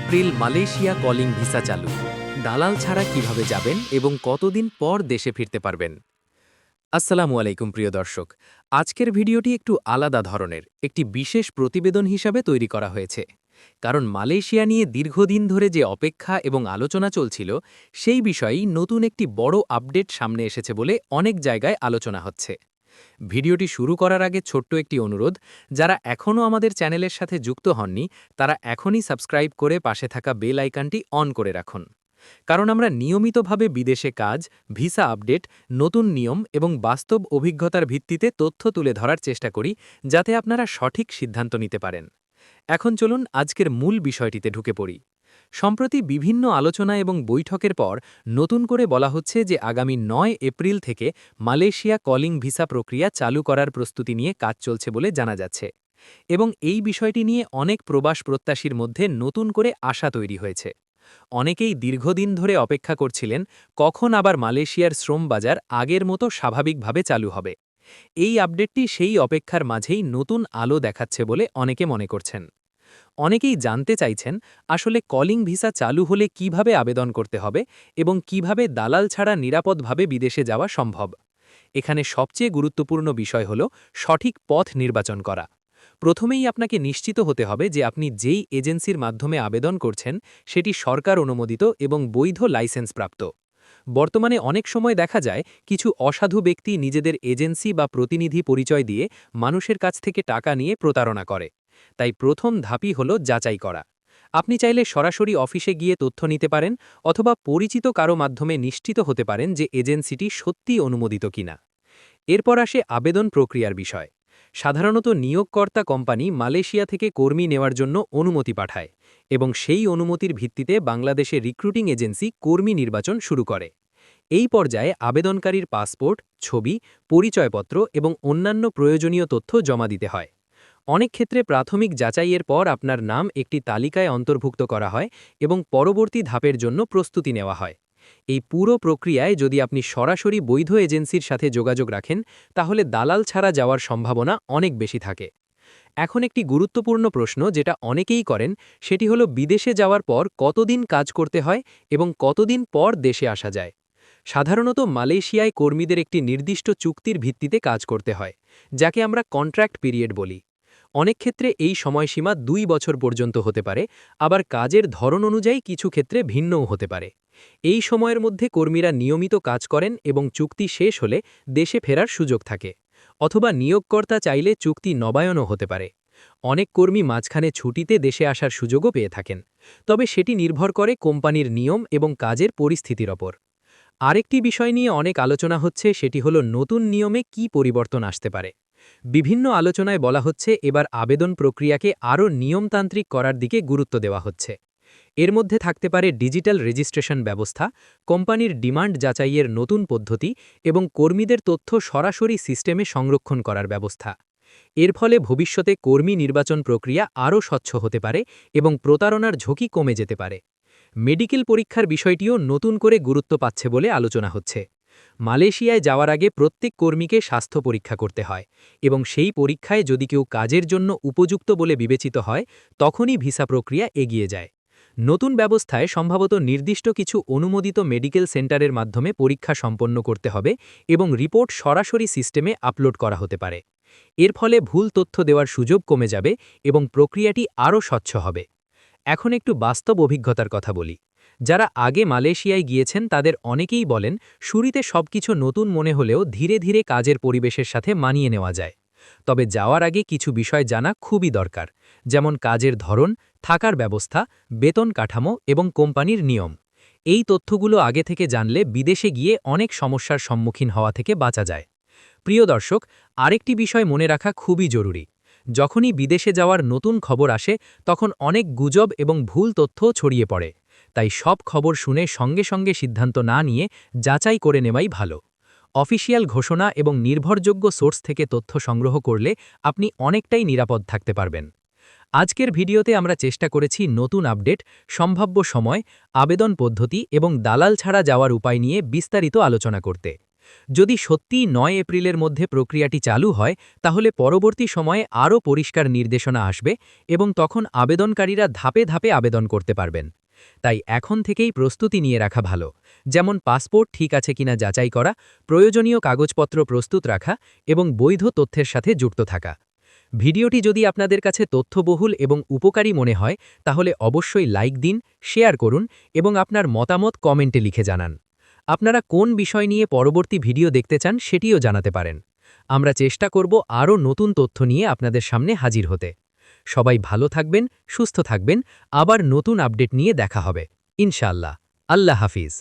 April Malaysia calling visa চালু। দালাল ছাড়া কিভাবে যাবেন এবং কতদিন পর দেশে ফিরতে পারবেন? আসসালামু আলাইকুম প্রিয় দর্শক। আজকের ভিডিওটি একটু আলাদা ধরনের, একটি বিশেষ প্রতিবেদন হিসাবে তৈরি করা হয়েছে। কারণ মালয়েশিয়া নিয়ে দীর্ঘদিন ধরে যে অপেক্ষা এবং আলোচনা চলছিল, সেই বিষয়েই নতুন একটি বড় আপডেট সামনে এসেছে বলে অনেক জায়গায় আলোচনা হচ্ছে। ভিডিওটি শুরু করার আগে ছোট্ট একটি অনুরোধ, যারা এখনও আমাদের চ্যানেলের সাথে যুক্ত হননি তারা এখনই সাবস্ক্রাইব করে পাশে থাকা বেল আইকনটি অন করে রাখুন। কারণ আমরা নিয়মিতভাবে বিদেশে কাজ, ভিসা আপডেট, নতুন নিয়ম এবং বাস্তব অভিজ্ঞতার ভিত্তিতে তথ্য তুলে ধরার চেষ্টা করি, যাতে আপনারা সঠিক সিদ্ধান্ত নিতে পারেন। এখন চলুন আজকের মূল বিষয়টিতে ঢুকে পড়ি। সম্প্রতি বিভিন্ন আলোচনা এবং বৈঠকের পর নতুন করে বলা হচ্ছে যে আগামী ৯ এপ্রিল থেকে মালয়েশিয়া কলিং ভিসা প্রক্রিয়া চালু করার প্রস্তুতি নিয়ে কাজ চলছে বলে জানা যাচ্ছে। এবং এই বিষয়টি নিয়ে অনেক প্রবাস প্রত্যাশীর মধ্যে নতুন করে আশা তৈরি হয়েছে। অনেকেই দীর্ঘদিন ধরে অপেক্ষা করছিলেন কখন আবার মালয়েশিয়ার শ্রম বাজার আগের মতো স্বাভাবিকভাবে চালু হবে। এই আপডেটটি সেই অপেক্ষার মাঝেই নতুন আলো দেখাচ্ছে বলে অনেকে মনে করছেন। অনেকেই জানতে চাইছেন আসলে কলিং ভিসা চালু হলে কিভাবে আবেদন করতে হবে এবং কিভাবে দালাল ছাড়া নিরাপদভাবে বিদেশে যাওয়া সম্ভব। এখানে সবচেয়ে গুরুত্বপূর্ণ বিষয় হল সঠিক পথ নির্বাচন করা। প্রথমেই আপনাকে নিশ্চিত হতে হবে যে আপনি যেই এজেন্সির মাধ্যমে আবেদন করছেন সেটি সরকার অনুমোদিত এবং বৈধ লাইসেন্স প্রাপ্ত। বর্তমানে অনেক সময় দেখা যায় কিছু অসাধু ব্যক্তি নিজেদের এজেন্সি বা প্রতিনিধি পরিচয় দিয়ে মানুষের কাছ থেকে টাকা নিয়ে প্রতারণা করে। তাই প্রথম ধাপই হল যাচাই করা। আপনি চাইলে সরাসরি অফিসে গিয়ে তথ্য নিতে পারেন অথবা পরিচিত কারো মাধ্যমে নিশ্চিত হতে পারেন যে এজেন্সিটি সত্যিই অনুমোদিত কিনা। এরপর আসে আবেদন প্রক্রিয়ার বিষয়। সাধারণত নিয়োগকর্তা কোম্পানি মালয়েশিয়া থেকে কর্মী নেওয়ার জন্য অনুমতি পাঠায় এবং সেই অনুমতির ভিত্তিতে বাংলাদেশে রিক্রুটিং এজেন্সি কর্মী নির্বাচন শুরু করে। এই পর্যায়ে আবেদনকারীর পাসপোর্ট, ছবি, পরিচয়পত্র এবং অন্যান্য প্রয়োজনীয় তথ্য জমা দিতে হয়। অনেক ক্ষেত্রে প্রাথমিক যাচাইয়ের পর আপনার নাম একটি তালিকায় অন্তর্ভুক্ত করা হয় এবং পরবর্তী ধাপের জন্য প্রস্তুতি নেওয়া হয়। এই পুরো প্রক্রিয়ায় যদি আপনি সরাসরি বৈধ এজেন্সির সাথে যোগাযোগ রাখেন, তাহলে দালাল ছাড়া যাওয়ার সম্ভাবনা অনেক বেশি থাকে। এখন একটি গুরুত্বপূর্ণ প্রশ্ন যেটা অনেকেই করেন, সেটি হলো বিদেশে যাওয়ার পর কতদিন কাজ করতে হয় এবং কতদিন পর দেশে আসা যায়। সাধারণত মালয়েশিয়ায় কর্মীদের একটি নির্দিষ্ট চুক্তির ভিত্তিতে কাজ করতে হয়, যাকে আমরা কন্ট্রাক্ট পিরিয়ড বলি। অনেক ক্ষেত্রে এই সময়সীমা ২ বছর পর্যন্ত হতে পারে, আবার কাজের ধরন অনুযায়ী কিছু ক্ষেত্রে ভিন্নও হতে পারে। এই সময়ের মধ্যে কর্মীরা নিয়মিত কাজ করেন এবং চুক্তি শেষ হলে দেশে ফেরার সুযোগ থাকে, অথবা নিয়োগকর্তা চাইলে চুক্তি নবায়নও হতে পারে। অনেক কর্মী মাঝখানে ছুটিতে দেশে আসার সুযোগও পেয়ে থাকেন, তবে সেটি নির্ভর করে কোম্পানির নিয়ম এবং কাজের পরিস্থিতির ওপর। আরেকটি বিষয় নিয়ে অনেক আলোচনা হচ্ছে, সেটি হলো নতুন নিয়মে কি পরিবর্তন আসতে পারে। বিভিন্ন আলোচনায় বলা হচ্ছে এবার আবেদন প্রক্রিয়াকে আরও নিয়মতান্ত্রিক করার দিকে গুরুত্ব দেওয়া হচ্ছে। এর মধ্যে থাকতে পারে ডিজিটাল রেজিস্ট্রেশন ব্যবস্থা, কোম্পানির ডিমান্ড যাচাইয়ের নতুন পদ্ধতি এবং কর্মীদের তথ্য সরাসরি সিস্টেমে সংরক্ষণ করার ব্যবস্থা। এর ফলে ভবিষ্যতে কর্মী নির্বাচন প্রক্রিয়া আরও স্বচ্ছ হতে পারে এবং প্রতারণার ঝুঁকি কমে যেতে পারে। মেডিকেল পরীক্ষার বিষয়টিও নতুন করে গুরুত্ব পাচ্ছে বলে আলোচনা হচ্ছে। মালয়েশিয়ায় যাওয়ার আগে প্রত্যেক কর্মীকে স্বাস্থ্য পরীক্ষা করতে হয় এবং সেই পরীক্ষায় যদি কেউ কাজের জন্য উপযুক্ত বলে বিবেচিত হয়, তখনই ভিসা প্রক্রিয়া এগিয়ে যায়। নতুন ব্যবস্থায় সম্ভবত নির্দিষ্ট কিছু অনুমোদিত মেডিকেল সেন্টারের মাধ্যমে পরীক্ষা সম্পন্ন করতে হবে এবং রিপোর্ট সরাসরি সিস্টেমে আপলোড করা হতে পারে। এর ফলে ভুল তথ্য দেওয়ার সুযোগ কমে যাবে এবং প্রক্রিয়াটি আরও স্বচ্ছ হবে। এখন একটু বাস্তব অভিজ্ঞতার কথা বলি। যারা আগে মালয়েশিয়ায় গিয়েছেন তাদের অনেকেই বলেন শুরুতে সবকিছু নতুন মনে হলেও ধীরে ধীরে কাজের পরিবেশের সাথে মানিয়ে নেওয়া যায়। তবে যাওয়ার আগে কিছু বিষয় জানা খুবই দরকার, যেমন কাজের ধরন, থাকার ব্যবস্থা, বেতন কাঠামো এবং কোম্পানির নিয়ম। এই তথ্যগুলো আগে থেকে জানলে বিদেশে গিয়ে অনেক সমস্যার সম্মুখীন হওয়া থেকে বাঁচা যায়। প্রিয় দর্শক, আরেকটি বিষয় মনে রাখা খুবই জরুরি। যখনই বিদেশে যাওয়ার নতুন খবর আসে, তখন অনেক গুজব এবং ভুল তথ্য ছড়িয়ে পড়ে। তাই সব খবর শুনে সঙ্গে সঙ্গে সিদ্ধান্ত না নিয়ে যাচাই করে নেওয়াই ভালো। অফিসিয়াল ঘোষণা এবং নির্ভরযোগ্য সোর্স থেকে তথ্য সংগ্রহ করলে আপনি অনেকটাই নিরাপদ থাকতে পারবেন। আজকের ভিডিওতে আমরা চেষ্টা করেছি নতুন আপডেট, সম্ভাব্য সময়, আবেদন পদ্ধতি এবং দালাল ছাড়া যাওয়ার উপায় নিয়ে বিস্তারিত আলোচনা করতে। যদি সত্যিই ৯ এপ্রিলের মধ্যে প্রক্রিয়াটি চালু হয় তাহলে পরবর্তী সময়ে আরও পরিষ্কার নির্দেশনা আসবে এবং তখন আবেদনকারীরা ধাপে ধাপে আবেদন করতে পারবেন। তাই এখন থেকেই প্রস্তুতি নিয়ে রাখা ভালো, যেমন পাসপোর্ট ঠিক আছে কিনা যাচাই করা, প্রয়োজনীয় কাগজপত্র প্রস্তুত রাখা এবং বৈধ তথ্যের সাথে যুক্ত থাকা। ভিডিওটি যদি আপনাদের কাছে তথ্যবহুল এবং উপকারী মনে হয় তাহলে অবশ্যই লাইক দিন, শেয়ার করুন এবং আপনার মতামত কমেন্টে লিখে জানান। আপনারা কোন বিষয় নিয়ে পরবর্তী ভিডিও দেখতে চান সেটিও জানাতে পারেন। আমরা চেষ্টা করব আরও নতুন তথ্য নিয়ে আপনাদের সামনে হাজির হতে। সবাই ভালো থাকবেন, সুস্থ থাকবেন, আবার নতুন আপডেট নিয়ে দেখা হবে ইনশাআল্লাহ। আল্লাহ হাফিজ।